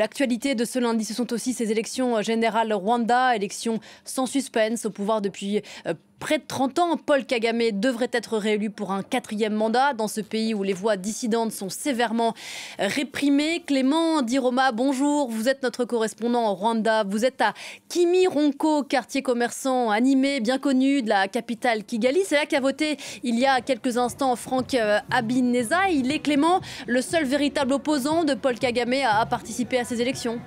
l'actualité de ce lundi, ce sont aussi ces élections générales Rwanda, élections sans suspense, au pouvoir depuis près de 30 ans. Paul Kagame devrait être réélu pour un 4e mandat dans ce pays où les voix dissidentes sont sévèrement réprimées. Clément Diroma, bonjour. Vous êtes notre correspondant au Rwanda. Vous êtes à Kimironko, quartier commerçant animé, bien connu de la capitale Kigali. C'est là qu'a voté il y a quelques instants Frank Habineza. Il est, Clément, le seul véritable opposant de Paul Kagame à participer à ces élections.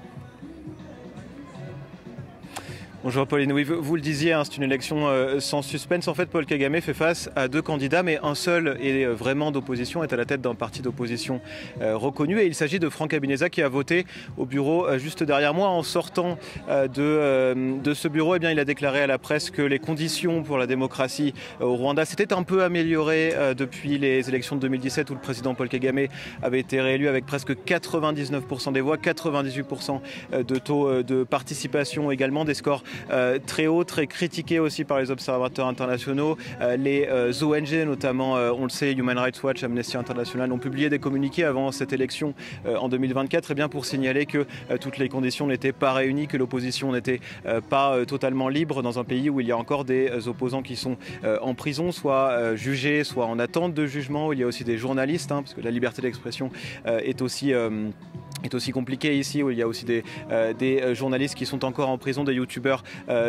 Bonjour Pauline, oui, vous le disiez, hein, c'est une élection sans suspense. En fait, Paul Kagame fait face à 2 candidats, mais un seul est vraiment d'opposition, est à la tête d'un parti d'opposition reconnu. Et il s'agit de Frank Habineza qui a voté au bureau juste derrière moi. En sortant de ce bureau, eh bien, il a déclaré à la presse que les conditions pour la démocratie au Rwanda s'étaient un peu améliorées depuis les élections de 2017 où le président Paul Kagame avait été réélu avec presque 99% des voix, 98% de taux de participation également, des scores très haut, très critiqué aussi par les observateurs internationaux. Les ONG, notamment, on le sait, Human Rights Watch, Amnesty International, ont publié des communiqués avant cette élection en 2024, bien pour signaler que toutes les conditions n'étaient pas réunies, que l'opposition n'était pas totalement libre dans un pays où il y a encore des opposants qui sont en prison, soit jugés, soit en attente de jugement. Il y a aussi des journalistes, parce que la liberté d'expression est aussi compliqué ici, où il y a aussi des journalistes qui sont encore en prison, des youtubeurs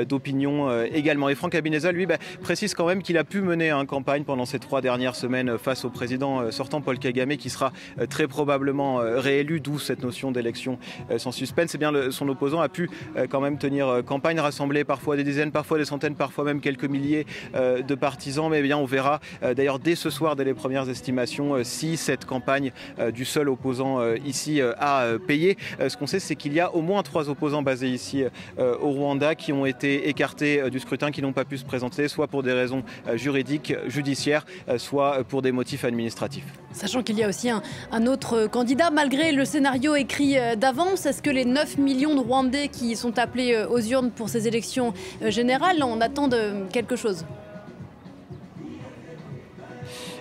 d'opinion également. Et Frank Habineza, lui, précise quand même qu'il a pu mener une campagne pendant ces 3 dernières semaines face au président sortant Paul Kagame, qui sera très probablement réélu, d'où cette notion d'élection sans suspense. Et bien, son opposant a pu quand même tenir campagne, rassembler parfois des dizaines, parfois des centaines, parfois même quelques milliers de partisans. Mais bien, on verra d'ailleurs dès ce soir, dès les premières estimations, si cette campagne du seul opposant ici a payé. Ce qu'on sait, c'est qu'il y a au moins 3 opposants basés ici au Rwanda qui ont été écartés du scrutin, qui n'ont pas pu se présenter, soit pour des raisons juridiques, judiciaires, soit pour des motifs administratifs. Sachant qu'il y a aussi un autre candidat, malgré le scénario écrit d'avance, est-ce que les 9 millions de Rwandais qui sont appelés aux urnes pour ces élections générales en attendent quelque chose ?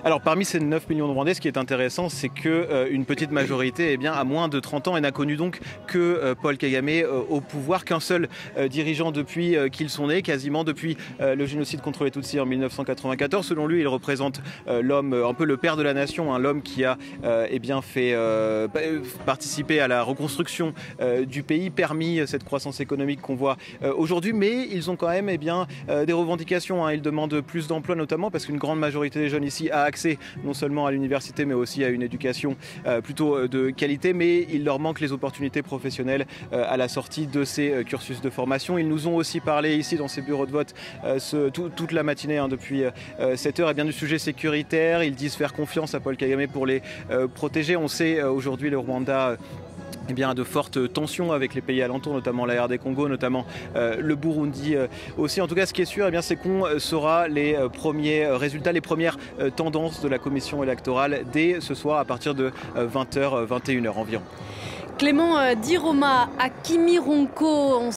Alors parmi ces 9 millions de Rwandais, ce qui est intéressant, c'est qu'une petite majorité a moins de 30 ans et n'a connu donc que Paul Kagame au pouvoir, qu'un seul dirigeant depuis qu'ils sont nés, quasiment depuis le génocide contre les Tutsis en 1994. Selon lui, il représente l'homme, un peu le père de la nation, l'homme qui a fait participer à la reconstruction du pays, permis cette croissance économique qu'on voit aujourd'hui. Mais ils ont quand même des revendications. Ils demandent plus d'emplois, notamment parce qu'une grande majorité des jeunes ici a accès non seulement à l'université mais aussi à une éducation plutôt de qualité, mais il leur manque les opportunités professionnelles à la sortie de ces cursus de formation. Ils nous ont aussi parlé ici dans ces bureaux de vote toute la matinée depuis 7 heures du sujet sécuritaire. Ils disent faire confiance à Paul Kagame pour les protéger. On sait aujourd'hui le Rwanda de fortes tensions avec les pays alentours, notamment la RD Congo, notamment le Burundi aussi. En tout cas, ce qui est sûr, c'est qu'on saura les premiers résultats, les premières tendances de la commission électorale dès ce soir à partir de 20h, 21h environ. Clément Diroma à Kimironko.